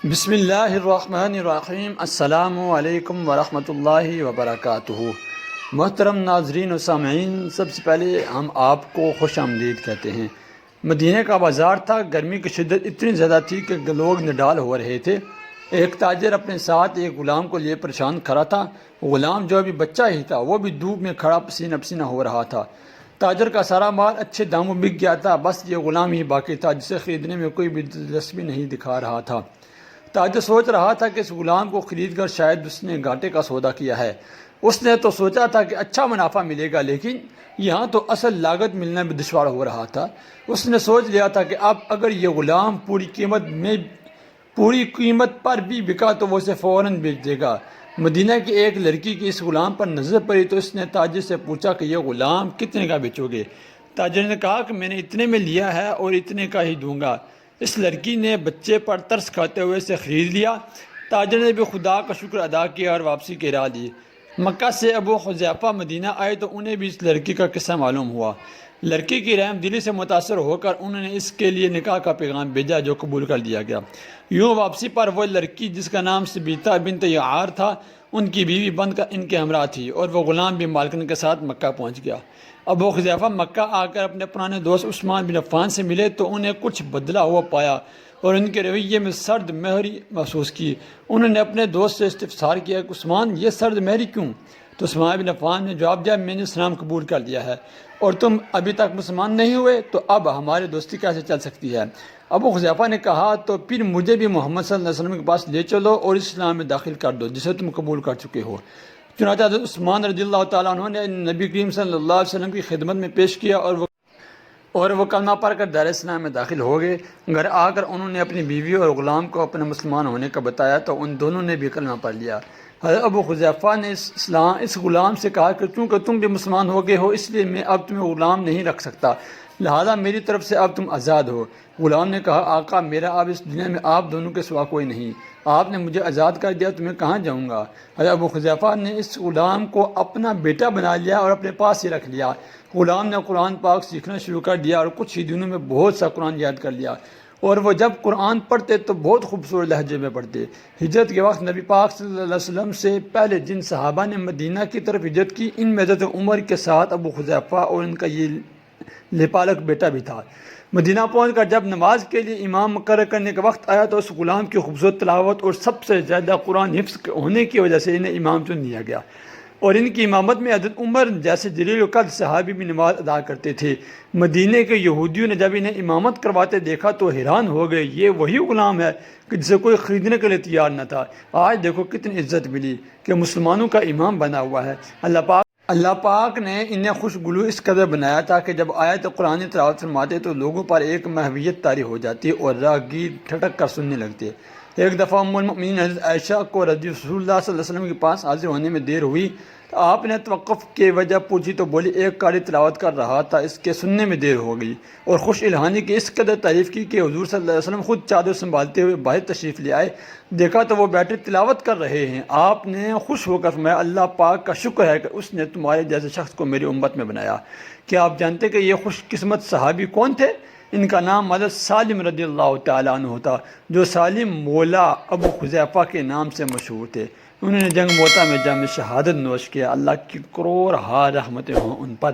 بسم اللہ الرحمن الرحیم۔ السلام علیکم ورحمۃ اللہ وبرکاتہ۔ محترم ناظرین و سامعین، سب سے پہلے ہم آپ کو خوش آمدید کہتے ہیں۔ مدینہ کا بازار تھا، گرمی کی شدت اتنی زیادہ تھی کہ لوگ نڈال ہو رہے تھے۔ ایک تاجر اپنے ساتھ ایک غلام کو لیے پریشان کھڑا تھا۔ غلام جو ابھی بچہ ہی تھا، وہ بھی دھوپ میں کھڑا پسینہ پسینہ ہو رہا تھا۔ تاجر کا سارا مال اچھے داموں بک گیا تھا، بس یہ غلام ہی باقی تھا جسے خریدنے میں کوئی بھی دلچسپی نہیں دکھا رہا تھا۔ تاجر سوچ رہا تھا کہ اس غلام کو خرید کر شاید اس نے گھاٹے کا سودا کیا ہے۔ اس نے تو سوچا تھا کہ اچھا منافع ملے گا، لیکن یہاں تو اصل لاگت ملنا بھی دشوار ہو رہا تھا۔ اس نے سوچ لیا تھا کہ اب اگر یہ غلام پوری قیمت پر بھی بکا تو وہ اسے فوراً بیچ دے گا۔ مدینہ کی ایک لڑکی کی اس غلام پر نظر پڑی تو اس نے تاجر سے پوچھا کہ یہ غلام کتنے کا بیچو گے؟ تاجر نے کہا کہ میں نے اتنے میں لیا ہے اور اتنے کا ہی دوں گا۔ اس لڑکی نے بچے پر ترس کھاتے ہوئے اسے خرید لیا۔ تاجر نے بھی خدا کا شکر ادا کیا اور واپسی کی راہ لی۔ مکہ سے ابو حذیفہ مدینہ آئے تو انہیں بھی اس لڑکی کا قصہ معلوم ہوا۔ لڑکی کی رحم دلی سے متاثر ہو کر انہوں نے اس کے لیے نکاح کا پیغام بھیجا، جو قبول کر لیا گیا۔ یوں واپسی پر وہ لڑکی جس کا نام سبیطہ بنت یعار تھا، ان کی بیوی بن کر ان کے ہمراہ تھی، اور وہ غلام بھی مالکن کے ساتھ مکہ پہنچ گیا۔ ابو حذیفہ مکہ آ کر اپنے پرانے دوست عثمان بن عفان سے ملے تو انہیں کچھ بدلا ہوا پایا اور ان کے رویے میں سرد مہری محسوس کی۔ انہوں نے اپنے دوست سے استفسار کیا کہ عثمان، یہ سرد مہری کیوں؟ تو عثمان بن عفان نے جواب دیا، میں نے اسلام قبول کر لیا ہے اور تم ابھی تک مسلمان نہیں ہوئے، تو اب ہماری دوستی کیسے چل سکتی ہے؟ ابو حذیفہ نے کہا، تو پھر مجھے بھی محمد صلی اللہ علیہ وسلم کے پاس لے چلو اور اسلام میں داخل کر دو جسے تم قبول کر چکے ہو۔ چنانچہ حضرت عثمان رضی اللہ تعالیٰ عنہ نے نبی کریم صلی اللہ علیہ وسلم کی خدمت میں پیش کیا اور وہ کلمہ پڑھ کر دار اسلام میں داخل ہو گئے۔ گھر آ کر انہوں نے اپنی بیوی اور غلام کو اپنے مسلمان ہونے کا بتایا تو ان دونوں نے بھی کلمہ پڑھ لیا۔ حضرت ابو حذیفہ نے اس غلام سے کہا کہ چونکہ تم بھی مسلمان ہو گئے ہو، اس لیے میں اب تمہیں غلام نہیں رکھ سکتا، لہذا میری طرف سے اب تم آزاد ہو۔ غلام نے کہا، آقا میرا اب اس دنیا میں آپ دونوں کے سوا کوئی نہیں، آپ نے مجھے آزاد کر دیا تو میں کہاں جاؤں گا؟ حضرت ابو حذیفہ نے اس غلام کو اپنا بیٹا بنا لیا اور اپنے پاس ہی رکھ لیا۔ غلام نے قرآن پاک سیکھنا شروع کر دیا اور کچھ ہی دنوں میں بہت سا قرآن یاد کر لیا، اور وہ جب قرآن پڑھتے تو بہت خوبصورت لہجے میں پڑھتے۔ ہجرت کے وقت نبی پاک صلی اللہ علیہ وسلم سے پہلے جن صحابہ نے مدینہ کی طرف ہجرت کی، ان میں حضرت عمر کے ساتھ ابو حذیفہ اور ان کا یہ لپالک بیٹا بھی تھا۔ مدینہ پہنچ کر جب نماز کے لیے امام مقرر کرنے کا وقت آیا تو اس غلام کی خوبصورت تلاوت اور سب سے زیادہ قرآن حفظ ہونے کی وجہ سے انہیں امام چن لیا گیا، اور ان کی امامت میں حضرت عمر جیسے جلیل القدر صحابی بھی نماز ادا کرتے تھے۔ مدینہ کے یہودیوں نے جب انہیں امامت کرواتے دیکھا تو حیران ہو گئے، یہ وہی غلام ہے کہ جسے کوئی خریدنے کے لیے تیار نہ تھا۔ آج دیکھو کتنی عزت ملی کہ مسلمانوں کا امام بنا ہوا ہے۔ اللہ پاک نے انہیں خوشگلو اس قدر بنایا تھا کہ جب آیت قرآن تلاوت فرماتے تو لوگوں پر ایک محویت طاری ہو جاتی اور راہگیر ٹھٹک کر سننے لگتے۔ ایک دفعہ ام المؤمنین حضرت عائشہ کو رسول اللہ صلی اللہ علیہ وسلم کے پاس حاضر ہونے میں دیر ہوئی تو آپ نے توقف کی وجہ پوچھی تو بولی، ایک قاری تلاوت کر رہا تھا، اس کے سننے میں دیر ہو گئی، اور خوش الہانی کی اس قدر تعریف کی کہ حضور صلی اللہ علیہ وسلم خود چادر سنبھالتے ہوئے باہر تشریف لے آئے۔ دیکھا تو وہ بیٹھے تلاوت کر رہے ہیں۔ آپ نے خوش ہو کر فرمایا، اللہ پاک کا شکر ہے کہ اس نے تمہارے جیسے شخص کو میری امت میں بنایا۔ کیا آپ جانتے کہ یہ خوش قسمت صحابی کون تھے؟ ان کا نام حضرت سالم رضی اللہ تعالیٰ عنہ تھا، جو سالم مولا ابو حذیفہ کے نام سے مشہور تھے۔ انہوں نے جنگ موتا میں جام شہادت نوش کیا۔ اللہ کی کروڑ ہا رحمتیں ہوں ان پر۔